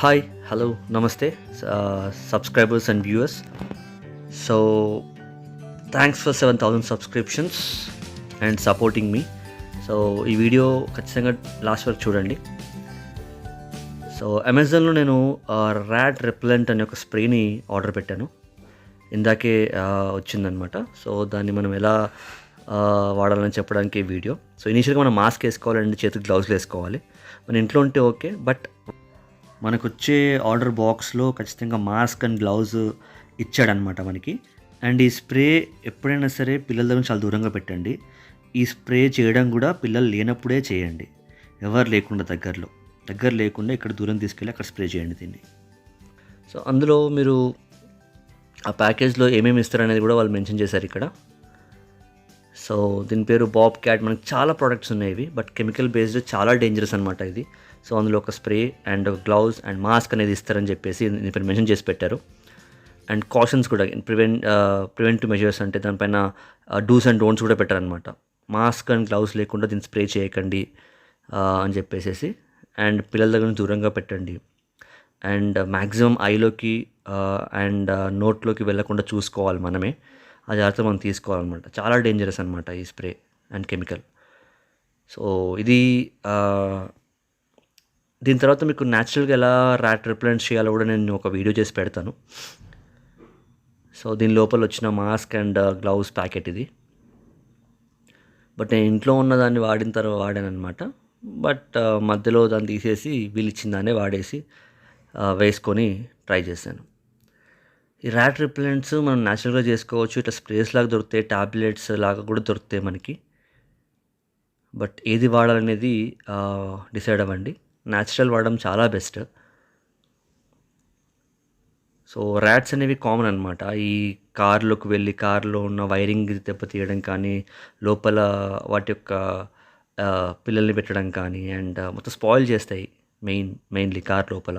Hi, hello, namaste, subscribers and viewers. So, thanks for 7,000 subscriptions and supporting me. So ఈ video ఖచ్చితంగా last వరకు చూడండి. So అమెజాన్లో నేను ర్యాట్ రెపెలెంట్ అనే ఒక స్ప్రేని ఆర్డర్ పెట్టాను. ఇందాకే వచ్చిందనమాట. సో దాన్ని మనం ఎలా వాడాలని చెప్పడానికి వీడియో. సో ఇనీషియల్గా మనం మాస్క్ వేసుకోవాలండి, చేతికి గ్లౌజ్లు వేసుకోవాలి. మన ఇంట్లో ఉంటే ఓకే, బట్ మనకు వచ్చే ఆర్డర్ బాక్స్లో ఖచ్చితంగా మాస్క్ అండ్ గ్లౌజ్ ఇచ్చాడనమాట మనకి. అండ్ ఈ స్ప్రే ఎప్పుడైనా సరే పిల్లల దగ్గర చాలా దూరంగా పెట్టండి. ఈ స్ప్రే చేయడం కూడా పిల్లలు లేనప్పుడే చేయండి, ఎవరు లేకుండా దగ్గర లేకుండా ఇక్కడ దూరం తీసుకెళ్ళి అక్కడ స్ప్రే చేయండి దీన్ని. సో అందులో మీరు ఆ ప్యాకేజ్లో ఏమేమి ఇస్తారనేది కూడా వాళ్ళు మెన్షన్ చేశారు ఇక్కడ. సో దీని పేరు బాబ్ క్యాట్. మనకి చాలా ప్రోడక్ట్స్ ఉన్నాయి ఇవి, బట్ కెమికల్ బేస్డ్, చాలా డేంజరస్ అనమాట ఇది. సో అందులో ఒక spray and gloves and mask అనేది ఇస్తారని చెప్పేసి ఇప్పుడు మెన్షన్ చేసి పెట్టారు. అండ్ కాషన్స్ కూడా, ప్రివెంటివ్ మెజర్స్ అంటే దానిపైన డూస్ అండ్ డోంట్స్ కూడా పెట్టారనమాట. మాస్క్ అండ్ గ్లౌజ్ లేకుండా దీన్ని స్ప్రే చేయకండి అని చెప్పేసి. అండ్ పిల్లల దగ్గర నుంచి దూరంగా పెట్టండి. అండ్ మ్యాక్సిమం ఐలోకి అండ్ నోట్లోకి వెళ్ళకుండా చూసుకోవాలి మనమే. ఆ జాగ్రత్త మనం తీసుకోవాలన్నమాట. చాలా డేంజరస్ అనమాట ఈ స్ప్రే అండ్ కెమికల్. సో ఇది దీని తర్వాత మీకు న్యాచురల్గా ఎలా ర్యాట్ రిపెలెంట్ చేయాలో కూడా నేను ఒక వీడియో చేసి పెడతాను. సో దీని లోపల వచ్చిన మాస్క్ అండ్ గ్లౌజ్ ప్యాకెట్ ఇది. బట్ నేను ఇంట్లో ఉన్న దాన్ని వాడిన తర్వాత వాడాను అనమాట. బట్ మధ్యలో దాన్ని తీసేసి వీళ్ళు ఇచ్చిన దాన్నే వాడేసి వేసుకొని ట్రై చేశాను. ఈ ర్యాట్ రిపెలెంట్స్ మనం న్యాచురల్గా చేసుకోవచ్చు. ఇట్లా స్ప్రేస్ లాగా దొరుకుతాయి, టాబ్లెట్స్ లాగా కూడా దొరుకుతాయి మనకి. బట్ ఏది వాడాలనేది డిసైడ్ అవ్వండి. న్యాచురల్ వాడడం చాలా బెస్ట్. సో ర్యాట్స్ అనేవి కామన్ అనమాట. ఈ కార్లోకి వెళ్ళి కార్లో ఉన్న వైరింగ్ దెబ్బతీయడం కానీ, లోపల వాటి యొక్క పిల్లల్ని పెట్టడం కానీ, అండ్ మొత్తం స్పాయిల్ చేస్తాయి మెయిన్లీ కార్ లోపల.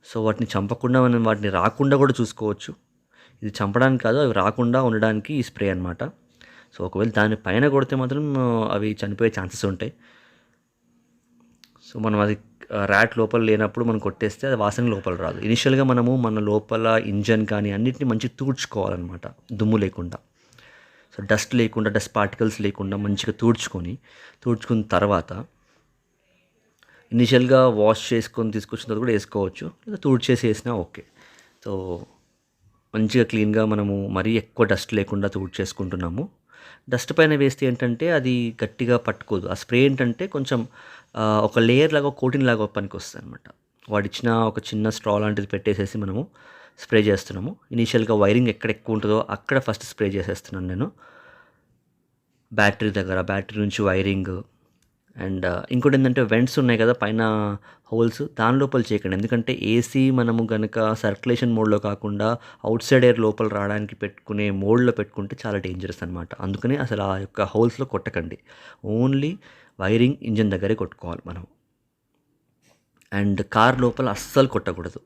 సో వాటిని చంపకుండా మనం వాటిని రాకుండా కూడా చూసుకోవచ్చు. ఇది చంపడానికి కాదు, అవి రాకుండా ఉండడానికి ఈ స్ప్రే అనమాట. సో ఒకవేళ దాని పైన కొడితే మాత్రం అవి చనిపోయే ఛాన్సెస్ ఉంటాయి. సో మనం అది ర్యాట్ లోపల లేనప్పుడు మనం కొట్టేస్తే అది వాసన లోపల రాదు. ఇనిషియల్గా మనము మన లోపల ఇంజన్ కానీ అన్నిటిని మంచిగా తుడుచుకోవాలన్నమాట, దుమ్ము లేకుండా. సో డస్ట్ లేకుండా, డస్ట్ పార్టికల్స్ లేకుండా మంచిగా తుడుచుకున్న తర్వాత ఇనిషియల్గా వాష్ చేసుకొని తీసుకొచ్చిన తర్వాత కూడా వేసుకోవచ్చు, లేదా తుడిచేసి వేసినా ఓకే. సో మంచిగా క్లీన్గా మనము మరీ ఎక్కువ డస్ట్ లేకుండా తుడిచేసుకుంటున్నాము. డస్ట్ పైన వేస్తే ఏంటంటే అది గట్టిగా పట్టుకోదు. ఆ స్ప్రే ఏంటంటే కొంచెం ఒక లేయర్ లాగా, కోటింగ్ లాగా పనికి వస్తుంది అనమాట. వాడిచ్చిన ఒక చిన్న స్ట్రా లాంటిది పెట్టేసేసి మనము స్ప్రే చేస్తున్నాము. ఇనీషియల్గా వైరింగ్ ఎక్కడ ఎక్కువ ఉంటుందో అక్కడ ఫస్ట్ స్ప్రే చేసేస్తున్నాను నేను. బ్యాటరీ నుంచి వైరింగ్. అండ్ ఇంకోటి ఏంటంటే వెంట్స్ ఉన్నాయి కదా పైన, హోల్స్, దాని లోపల చేయకండి. ఎందుకంటే ఏసీ మనము కనుక సర్క్యులేషన్ మోడ్లో కాకుండా అవుట్ సైడ్ ఎయిర్ లోపల రావడానికి పెట్టుకునే మోడ్లో పెట్టుకుంటే చాలా డేంజరస్ అనమాట. అందుకని అసలు ఆ యొక్క హోల్స్లో కొట్టకండి. ఓన్లీ వైరింగ్, ఇంజన్ దగ్గరే కొట్టుకోవాలి మనం. అండ్ కార్ లోపల అస్సలు కొట్టకూడదు.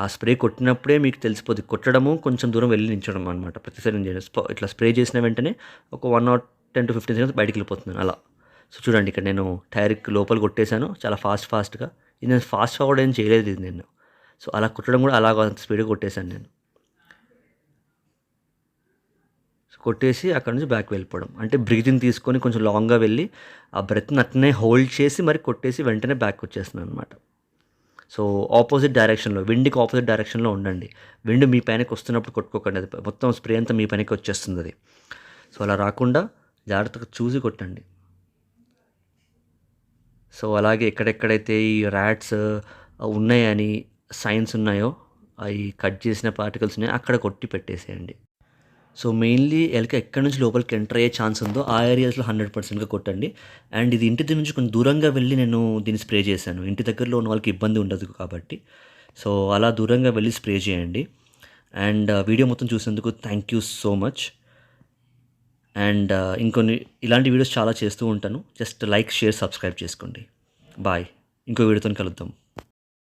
ఆ స్ప్రే కొట్టినప్పుడే మీకు తెలిసిపోతుంది. కొట్టడము కొంచెం దూరం వెళ్ళి నించడం అనమాట. ప్రతిసారి ఇట్లా స్ప్రే చేసిన వెంటనే ఒక 1 or 10 to 15 seconds బయటికి వెళ్ళిపోతున్నాను అలా. సో చూడండి, ఇక్కడ నేను టైర్కి లోపల కొట్టేశాను చాలా ఫాస్ట్గా. ఇది నేను ఫాస్ట్ ఫార్వర్డ్ ఏం చేయలేదు ఇది నేను. సో అలా కొట్టడం కూడా అలాగ స్పీడ్గా కొట్టేశాను నేను. సో కొట్టేసి అక్కడ నుంచి బ్యాక్ వెళ్ళిపోవడం, అంటే బ్రీతింగ్ తీసుకొని కొంచెం లాంగ్గా వెళ్ళి ఆ బ్రెత్ని అట్నే హోల్డ్ చేసి మరి కొట్టేసి వెంటనే బ్యాక్ వచ్చేస్తున్నాను అనమాట. సో ఆపోజిట్ డైరెక్షన్లో, విండ్కి ఆపోజిట్ డైరెక్షన్లో ఉండండి. విండ్ మీ పైనకి వస్తున్నప్పుడు కొట్టుకోకండి, అది మొత్తం స్ప్రే అంతా మీ పైనకి వచ్చేస్తుంది అది. సో అలా రాకుండా జాగ్రత్తగా చూసి కొట్టండి. సో అలాగే ఎక్కడెక్కడైతే ఈ ర్యాట్స్ ఉన్నాయని సైన్స్ ఉన్నాయో, అవి కట్ చేసిన పార్టికల్స్ ఉన్నాయో అక్కడ కొట్టి పెట్టేసేయండి. సో మెయిన్లీ ఎలక ఎక్కడి నుంచి లోపలికి ఎంటర్ అయ్యే ఛాన్స్ ఉందో ఆ ఏరియాస్లో 100%గా కొట్టండి. అండ్ ఇది ఇంటి నుంచి కొంచెం దూరంగా వెళ్ళి నేను దీన్ని స్ప్రే చేశాను. ఇంటి దగ్గరలో ఉన్న వాళ్ళకి ఇబ్బంది ఉండదు కాబట్టి. సో అలా దూరంగా వెళ్ళి స్ప్రే చేయండి. అండ్ వీడియో మొత్తం చూసినందుకు thank you so much. And ఇంకొన్ని ఇలాంటి వీడియోస్ చాలా చేస్తూ ఉంటాను. జస్ట్ లైక్, షేర్, సబ్స్క్రైబ్ చేసుకోండి. బాయ్. ఇంకో వీడియోతో కలుద్దాం.